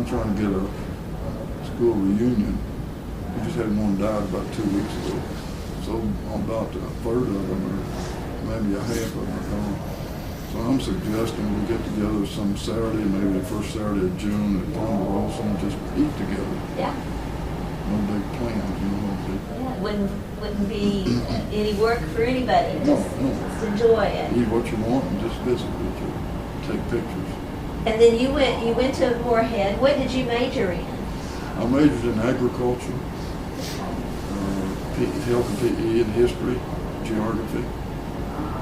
I'm trying to get a school reunion. We just had one died about 2 weeks ago. So about a third of them, or maybe a half of them are gone. So I'm suggesting we get together some Saturday, maybe the first Saturday of June at Ponderosa, and just eat together. Yeah. No big plans, you know. Yeah, wouldn't be any work for anybody. No, Just, no. just enjoy it. Eat what you want and just visit with you, take pictures. And then you went to Moorhead. What did you major in? I majored in agriculture, health and PE, and history, geography.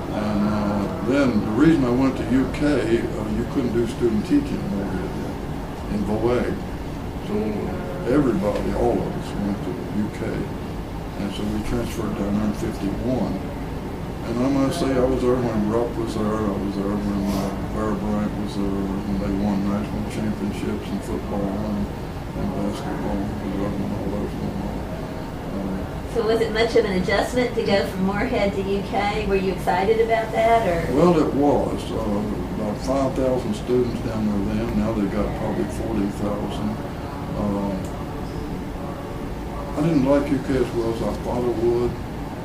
And then the reason I went to UK, you couldn't do student teaching in Moorhead in VOAG. So everybody, all of us, went to the UK. And so we transferred down there in 51. And I must say I was there when Rupp was there, I was there when Bear Bryant was there, when they won national championships in football and basketball. I was there when all those went on. So was it much of an adjustment to go from Moorhead to UK? Were you excited about that, or? Well, it was. About 5,000 students down there then. Now they've got probably 40,000. I didn't like UK as well as I thought I would.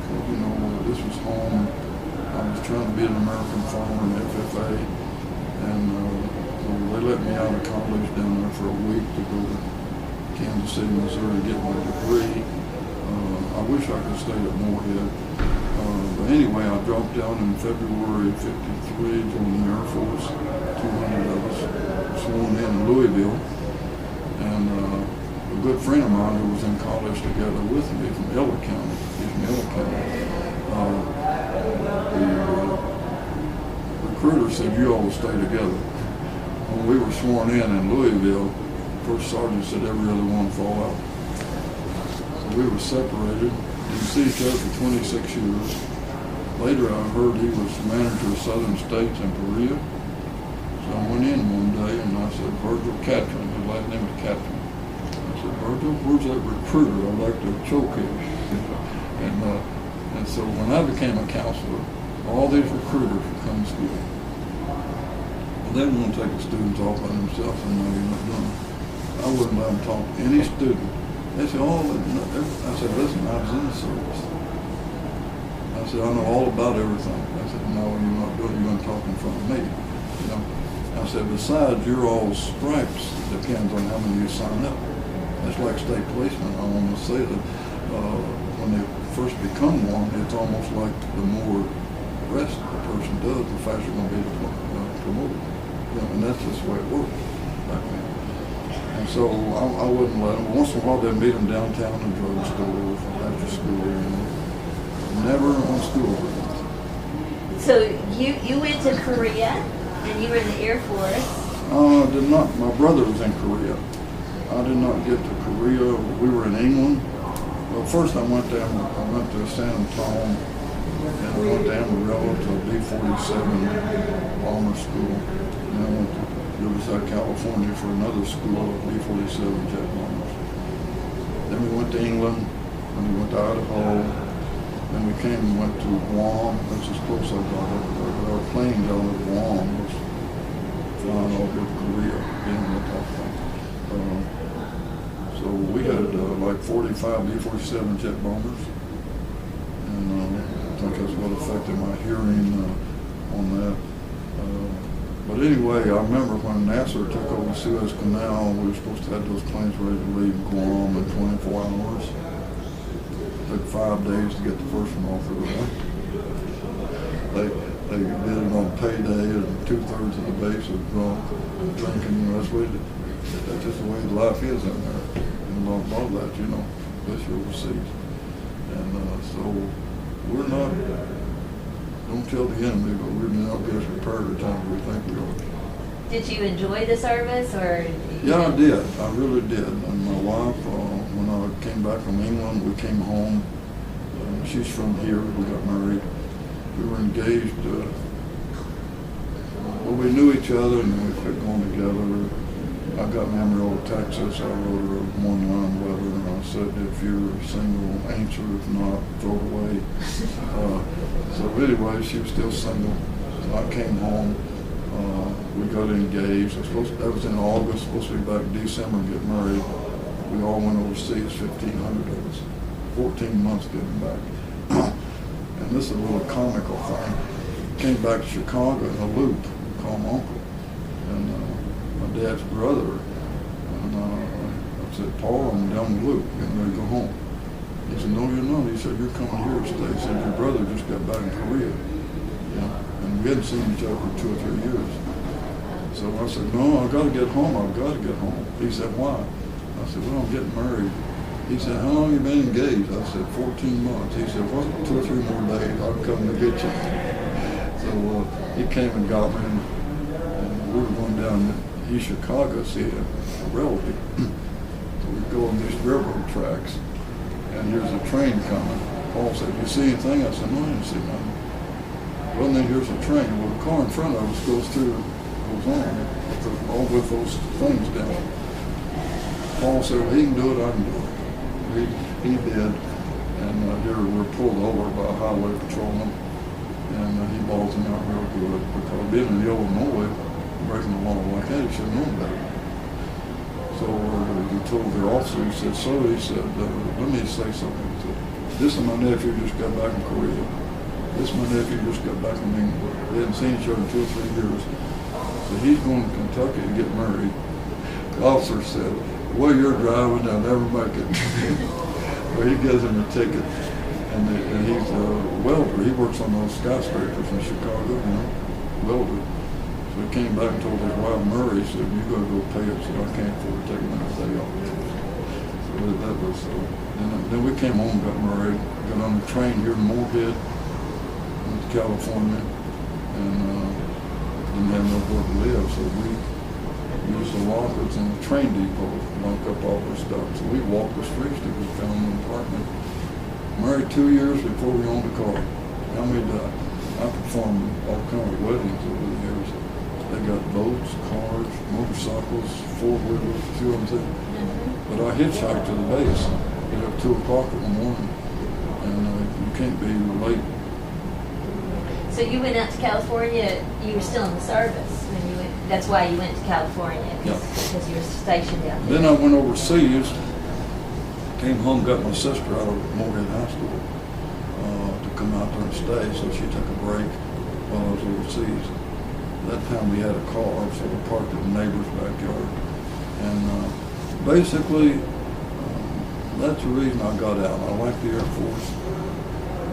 Because, you know, this was home. I was trying to be an American farmer in FFA. And so they let me out of college down there for a week to go to Kansas City, Missouri to get my degree. I wish I could stay at Moorhead. But anyway, I dropped down in February '53, joined the Air Force, 200 of us, sworn in Louisville. And a good friend of mine who was in college together with me from Ella County, he's from Ella County, the recruiter said, you all will stay together. When we were sworn in Louisville, first sergeant said every other one fall out. We were separated. Didn't see each other for 26 years. Later I heard he was manager of Southern States in Korea. So I went in one day and I said, Virgil Catron, his last name was Catron. I said, Virgil, where's that recruiter? I'd like to choke him. And so when I became a counselor, all these recruiters would come to school. Well, they didn't want to take the students off by themselves and know you're not doing it. I wouldn't let them talk to any student. They said, oh, I said, listen, I was in the service. I said, I know all about everything. I said, no, you're not doing it. You're going to talk in front of me. You know. I said, besides, your all stripes depends on how many you sign up. That's like state policemen. I want to say that when they first become one, it's almost like the more arrest the person does, the faster they're going to be promoted. You know, and that's just the way it works. And so I wouldn't let them. Once in a while they'd meet them downtown in drugstores after school. You know. Never on school grounds. So you went to Korea and you were in the Air Force. I did not. My brother was in Korea. I did not get to Korea. We were in England. Well, first I went to San Antonio and I went to Amarillo to B-47 bomber school. And I went to Riverside, California for another school of B-47 jet bombers. Then we went to England, and we went to Idaho, then we came and went to Guam. That's as close as I got over there. But our plane down at Guam was flying over Korea, being the top thing. So we had like 45 B-47 jet bombers, and I think that's what affected my hearing on that. But anyway, I remember when NASA took over the Suez Canal, we were supposed to have those planes ready to leave Guam in 24 hours. It took 5 days to get the first one off the ground. They did it on payday, and 2/3 of the base was drunk, drinking. That's just the way life is in there. And a lot of that, you know, especially overseas. And so we're not. Don't tell the enemy, but we're not as prepared at times we think we are. Did you enjoy the service, or? Yeah, I did. I really did. And my wife, when I came back from England, we came home. She's from here. We got married. We were engaged. Well, we knew each other, and we kept going together. I got in Amarillo, Texas. I wrote her a one-line letter, and I said, if you're single, answer. If not, throw it away. So anyway, she was still single. So I came home. We got engaged. That was in August. Supposed to be back in December and get married. We all went overseas, 1,500 of us. 14 months getting back. And this is a little comical thing. Came back to Chicago in a loop, called my uncle, and my dad's brother. And I said, Paul, I'm down the loop, getting ready to go home. He said, no, you're not. He said, you're coming here to stay. He said, your brother just got back in Korea. And we hadn't seen each other for 2 or 3 years. So I said, no, I've got to get home. I've got to get home. He said, why? I said, well, I'm getting married. He said, how long have you been engaged? I said, 14 months. He said, well, 2 or 3 more days, I'll come to get you. So he came and got me, and we were going down to East Chicago to see a relative. So we go on these railroad tracks, and here's a train coming. Paul said, you see anything? I said, no, I didn't see nothing. Well, then here's a train. Well, the car in front of us goes on, all with those things down. Paul said, well, he can do it, I can do it. He did, and here we're pulled over by a highway patrolman, and he balls him out real good, because being in Illinois, breaking the law like that, he should have known better. So he told the officer, he said, let me say something. He said, this is my nephew just got back in Korea. This is my nephew just got back in England. They hadn't seen each other in 2 or 3 years. So he's going to Kentucky to get married. The officer said, well, you're driving, I'll never make it. Well, he gives him a ticket, and he's a welder. He works on those skyscrapers in Chicago, welder. So he came back and told his wife, Murray, he said, you got to go pay it. So I can't afford to take another day off. So that was, then we came home, got married, got on the train here in Moorhead, went to California, and didn't have nowhere to live, so we used the lockers in the train depot to lock up all our stuff. So we walked the streets till we found an apartment. Married 2 years before we owned a car. How many died? I performed all kinds of weddings over the years. They got boats, cars, motorcycles, four-wheelers, see what I'm saying? But I hitchhiked to the base. Get up 2 o'clock in the morning, and you can't be late. So you went out to California, you were still in the service when you went, that's why you went to California, because you were stationed out there. Then I went overseas, came home, got my sister out of Moorhead High School to come out there and stay, so she took a break while I was overseas. That time we had a car, so we parked in the neighbor's backyard. And basically, that's the reason I got out. I like the Air Force.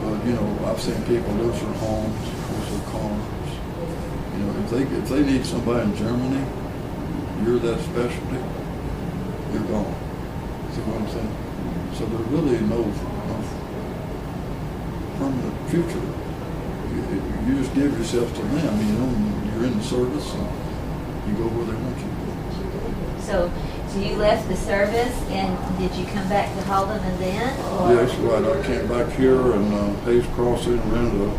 But, I've seen people lose their homes, lose their cars. If they need somebody in Germany, you're that specialty, you're gone. See what I'm saying? So there's really no permanent future. You just give yourself to them, you're in the service and you go where they want you to go. So you left the service, and did you come back to Haldeman then? Or? Yes, right. I came back here in Hayes Crossing and rented a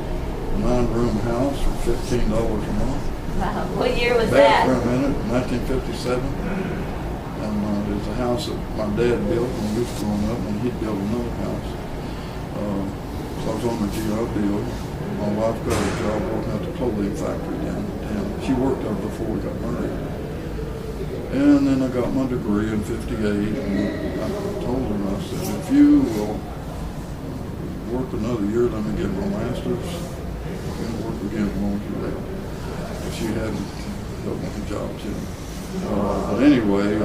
9-room house for $15 a month. Wow. What year was that? Back for a minute, 1957. And it was a house that my dad built when we was growing up, and he built another house. So I was on the GI deal. My wife got a job working at the clothing factory down in town. She worked there before we got married. And then I got my degree in '58, and I told her, I said, if you will work another year, let me get my master's, and work again as long as you live. But she hadn't helped with the job too. But anyway, I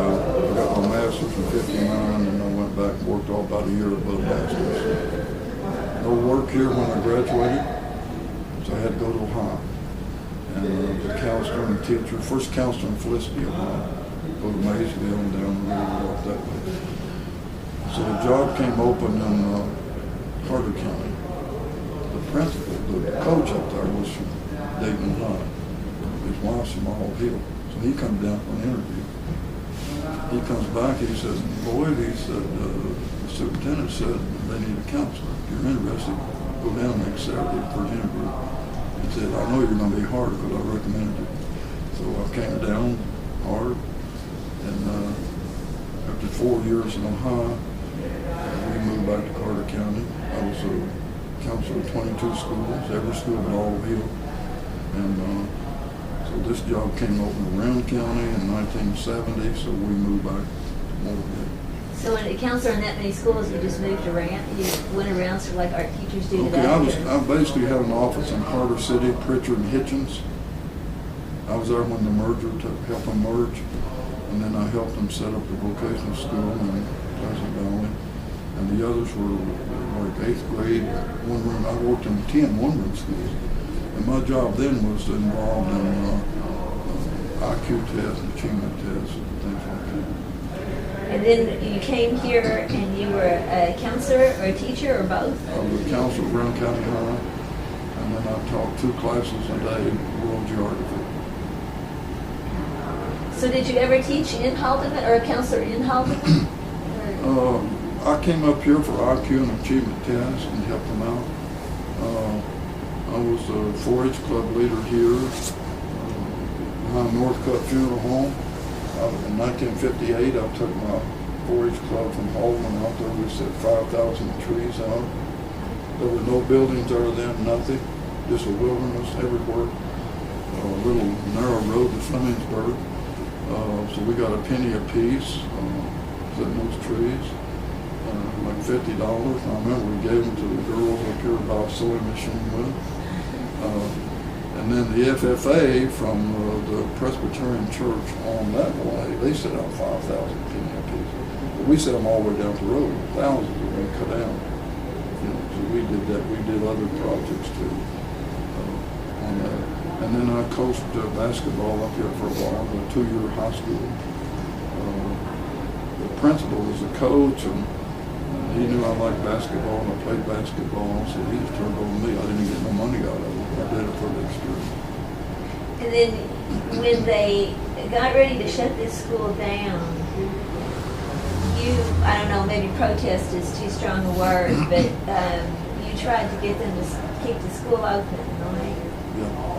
got my master's in '59, and I went back and worked all about a year above master's. No work here when I graduated, so I had to go to Ohio. And the counselor and teacher, first counselor in Felicity, Ohio. Go to Maysville and down the road off that way. So the job came open in Carter County. The principal, the coach up there was from Dayton High. His wife's from All Hill. So he comes down for an interview. He comes back, he says, Lloyd, he said, the superintendent said they need a counselor. If you're interested, go down next Saturday for an interview. He said, I know you're going to be hard because I recommended it. So I came down hard. And after 4 years in Ohio, we moved back to Carter County. I was a counselor of 22 schools, every school but All Hill. And So this job came open in Round County in 1970, so we moved back to Moorhead. So when a counselor in that many schools, you just moved around, you went around sort of like art teachers do Okay, today? I basically had an office in Carter City, Pritchard and Hitchens. I was there when the merger helped them merge, and then I helped them set up the vocational school in Pleasant Valley. And the others were like 8th grade, one room. I worked in 10 one-room schools. And my job then was involved in IQ tests, achievement tests, and things like that. And then you came here and you were a counselor or a teacher or both? I was a counselor at Brown County High, and then I taught 2 classes a day, world geography. So did you ever teach in Haldeman or a counselor in Haldeman? I came up here for IQ and achievement tests and helped them out. I was a 4-H club leader here behind Northcutt Funeral Home. In 1958, I took my 4-H club from Haldeman out there. We set 5,000 trees out. There were no buildings there then, nothing. Just a wilderness everywhere. A little narrow road to Flemingsburg. So we got a penny a piece setting those trees. Like $50. I remember we gave them to the girls up here about a sewing machine with. And then the FFA from the Presbyterian Church on that way, they set out 5,000 penny a piece. But we set them all the way down the road, thousands of them cut down. You know, so we did that. We did other projects too on that. And then I coached basketball up here for a while, a 2-year high school. The principal was a coach, and he knew I liked basketball, and I played basketball, so he just turned over me. I didn't get no money out of it. I did it for the experience. And then when they got ready to shut this school down, you, I don't know, maybe protest is too strong a word, but you tried to get them to keep the school open, right? Yeah.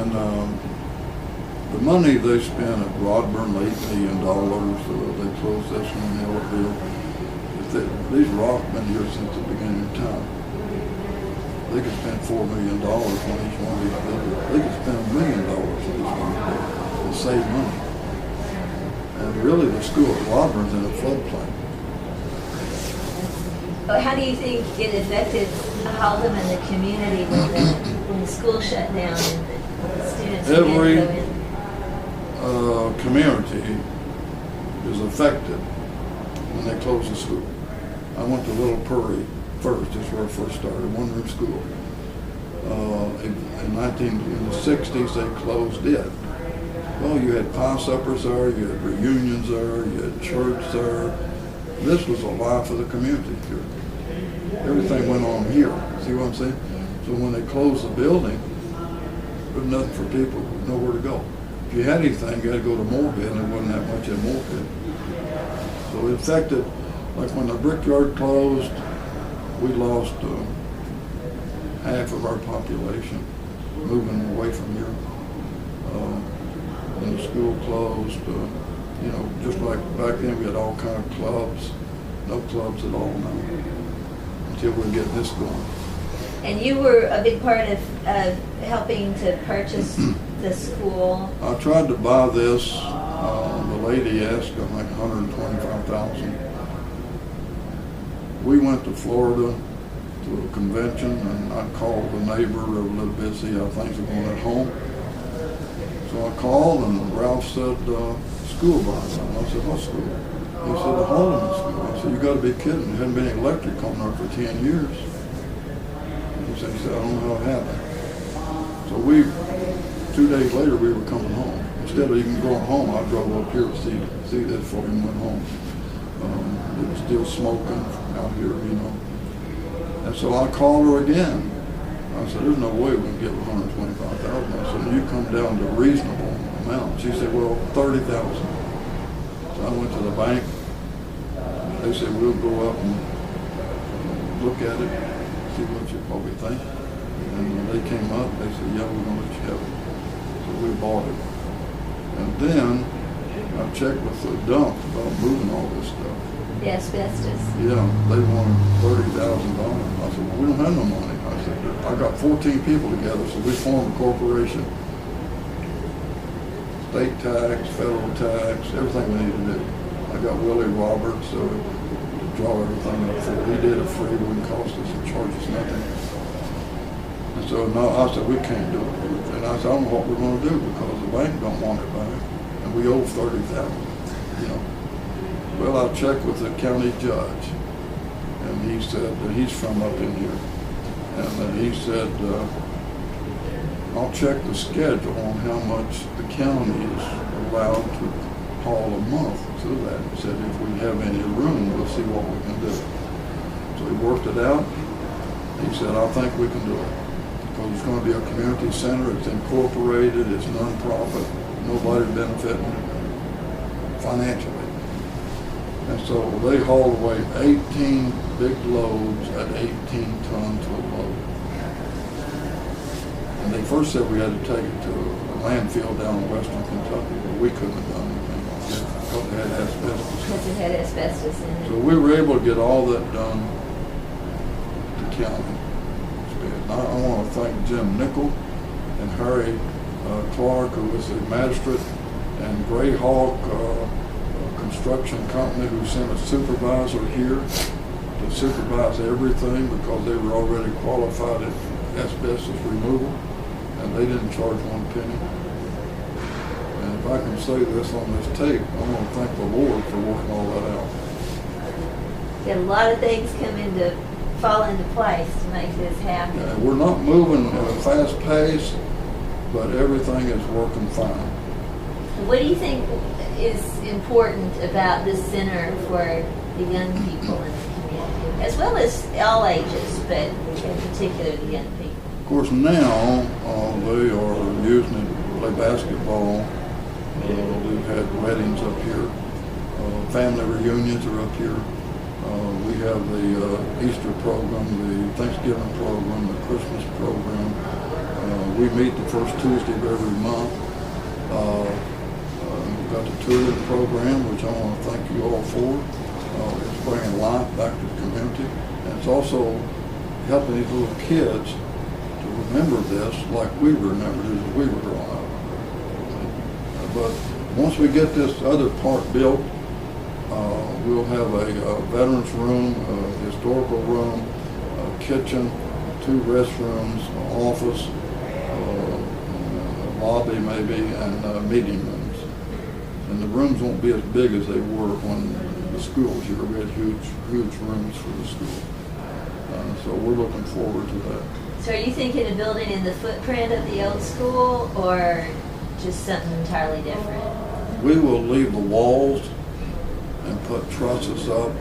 And the money they spent at Broadburn, $8 million, they closed this one, these rock been here since the beginning of time. They could spend $4 million on each one of these buildings. They could spend $1 million on each one and save money. And really the school at Broadburn's in a floodplain. But how do you think it affected Haldeman and the community when the school shut down and the students began to go in? Every community is affected when they close the school. I went to Little Prairie first, that's where I first started, one-room school. In the 60s, they closed it. Well, you had pie suppers there, you had reunions there, you had church there. This was the life of the community here. Everything went on here. See what I'm saying? So when they closed the building, there was nothing for people, nowhere to go. If you had anything, you had to go to Moorhead, and there wasn't that much in Moorhead. So it affected, like when the brickyard closed, we lost half of our population moving away from here. When the school closed, you know, just like back then we had all kind of clubs, no clubs at all now, until we get this going. And you were a big part of helping to purchase the school. I tried to buy this. The lady asked like $125,000. We went to Florida to a convention, and I called the neighbor a little bit, see how things were going at home. So I called, and Ralph said, school bus. And I said, what school? He said, the Haldeman school. I said, you got to be kidding. There hadn't been any electric on there for 10 years. He said, I don't know how it happened. So 2 days later, we were coming home. Instead of even going home, I drove up here to see this before we went home. It was still smoking out here, you know. And so I called her again. I said, there's no way we can get $125,000. I said, you come down to a reasonable amount. She said, well, $30,000. So I went to the bank. They said, we'll go up and look at it, see what we think. And when they came up, they said, yeah, we're going to let you have it. So we bought it. And then I checked with the dump about moving all this stuff. The asbestos. Yeah, they wanted $30,000. I said, well, we don't have no money. I said, I got 14 people together, so we formed a corporation. State tax, federal tax, everything we need to do. I got Willie Roberts to draw everything up for. He did it free, wouldn't cost us or charge us nothing. And so no, I said, we can't do it. And I said, I don't know what we're going to do because the bank don't want it back. And we owe $30,000, you know. Well, I checked with the county judge, and he said that he's from up in here. And he said, I'll check the schedule on how much the county is allowed to haul a month through that. He said, if we have any room, we'll see what we can do. So he worked it out. He said, I think we can do it. Because it's going to be a community center, it's incorporated, it's non-profit, nobody benefiting financially. And so they hauled away 18 big loads at 18 tons a load. And they first said we had to take it to a landfill down in western Kentucky, but we couldn't have done anything like that because it had asbestos. Because it had asbestos in it. So we were able to get all that done to county. I want to thank Jim Nickel and Harry Clark, who was the magistrate, and Gray Hawk construction company, who sent a supervisor here to supervise everything because they were already qualified at asbestos removal, and they didn't charge one penny. And if I can say this on this tape, I want to thank the Lord for working all that out. Got a lot of things fall into place to make this happen. Yeah, we're not moving at a fast pace, but everything is working fine. What do you think is important about this center for the young people in the community, as well as all ages, but in particular the young people? Of course, now they are using it to play basketball. We've had weddings up here. Family reunions are up here. We have the Easter program, the Thanksgiving program, the Christmas program. We meet the first Tuesday of every month. We've got the touring program, which I want to thank you all for. It's bringing life back to the community. And it's also helping these little kids to remember this like we remembered it as we were growing up. But once we get this other part built, we'll have a veterans room, a historical room, a kitchen, 2 restrooms, an office, a lobby maybe, and meeting rooms. And the rooms won't be as big as they were when the school was here. We had huge rooms for the school. So we're looking forward to that. So are you thinking of building in the footprint of the old school, or just something entirely different? We will leave the walls and put trusses up,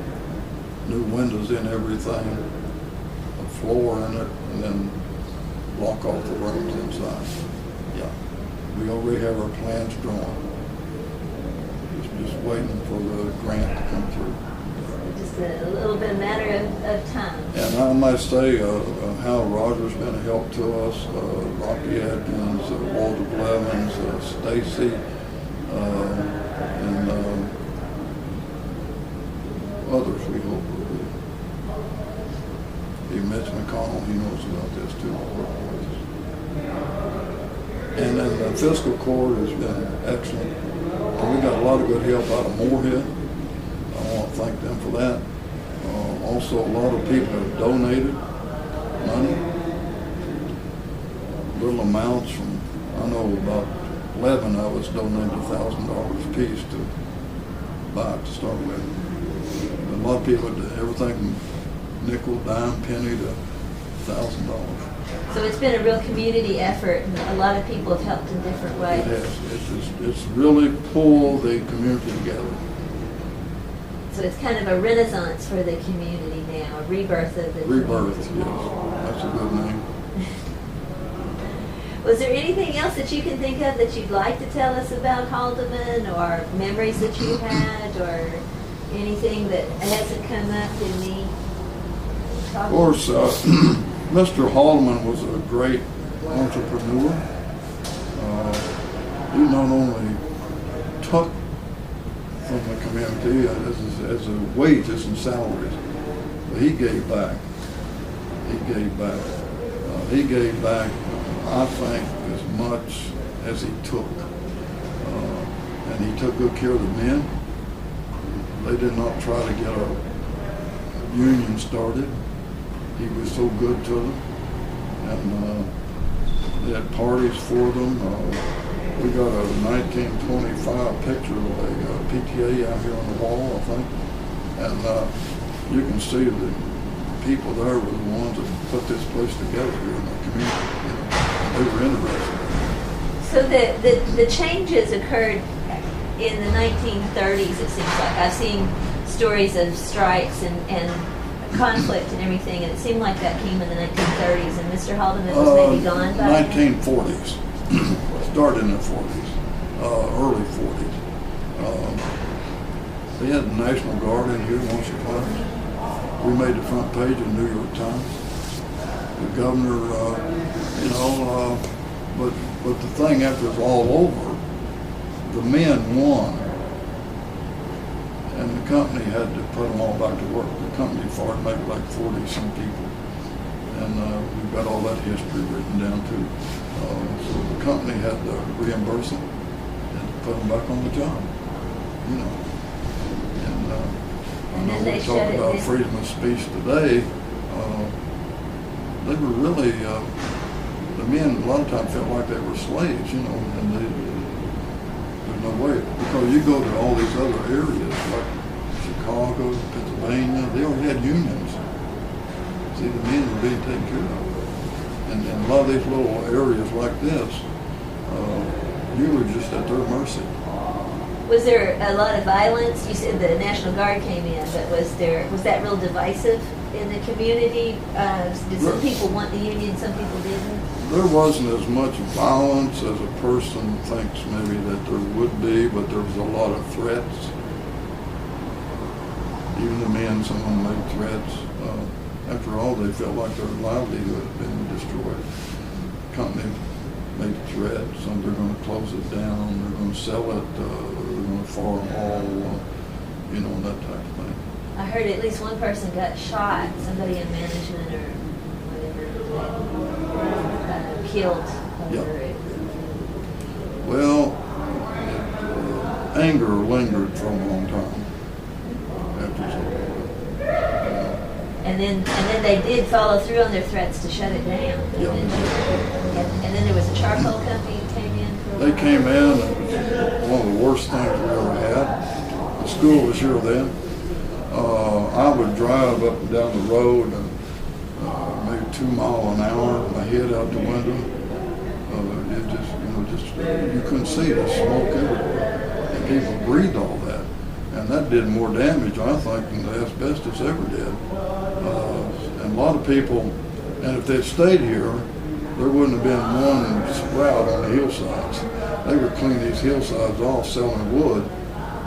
new windows in everything, a floor in it, and then block off the rooms inside. Yeah, we already have our plans drawn. Just waiting for the grant to come through. Just a little bit matter of time. And I must say, Hal Rogers has been a help to us, Rocky Atkins, Walter Blevins, Stacy, and others we hope will be. Even Mitch McConnell, he knows about this too. And then the fiscal court has been excellent. And we got a lot of good help out of Moorhead. I want to thank them for that. Also, a lot of people have donated money, little amounts from, I know about 11 of us donated $1,000 apiece to buy it to start with. A lot of people did everything from nickel, dime, penny to $1,000. So it's been a real community effort, and a lot of people have helped in different ways. It has. It's really pulled the community together. So it's kind of a renaissance for the community now, a rebirth of the Rebirth, community. yes. That's a good name. Was there anything else that you can think of that you'd like to tell us about Haldeman, or memories that you had, or anything that hasn't come up in me? Of course, Mr. Haldeman was a great entrepreneur. He not only took from the community as a wages and salaries. But he gave back. He gave back. He gave back, I think, as much as he took. And he took good care of the men. They did not try to get a union started. He was so good to them. And they had parties for them. We got a 1925 picture of a PTA out here on the wall, I think. And you can see the people there were the ones that put this place together here in the community. They were interested. So the changes occurred in the 1930s, it seems like. I've seen stories of strikes and conflict and everything, and it seemed like that came in the 1930s, and Mr. Haldeman was maybe gone by 1940s. Started in the 40s, early 40s. They had the National Guard in here once or twice. We made the front page of the New York Times. The governor, but the thing after it's all over, the men won, and the company had to put them all back to work. The company fired maybe like 40-some people, and we've got all that history written down too. So the company had to reimburse them and put them back on the job, you know. And I know we talk about freedom of speech today. They were really, the men a lot of times felt like they were slaves, you know, and there's no way. Because you go to all these other areas like Chicago, Pennsylvania, they already had unions. See, the men were being taken care of. And a lot of these little areas like this, you were just at their mercy. Was there a lot of violence? You said the National Guard came in, but was that real divisive in the community? Did some people want the union, some people didn't? There wasn't as much violence as a person thinks maybe that there would be, but there was a lot of threats. Even the men, some of them made threats. After all, they felt like their livelihood had been destroyed. The company made threats, some they're going to close it down, they're going to sell it, they're going to farm all, you know, that type of thing. I heard at least one person got shot, somebody in management or whatever, killed over it. Well, anger lingered for a long time after so. And then they did follow through on their threats to shut it down. Yeah. And then there was a charcoal company that came in for a while. They came in, and it was one of the worst things we ever had. The school was here then. I would drive up and down the road and maybe 2 miles an hour, my head out the window. It just, you couldn't see the smoke everywhere. And people breathed all that. And that did more damage, I think, than the asbestos ever did. And a lot of people, and if they'd stayed here, there wouldn't have been one sprout on the hillsides. They would clean these hillsides off selling wood,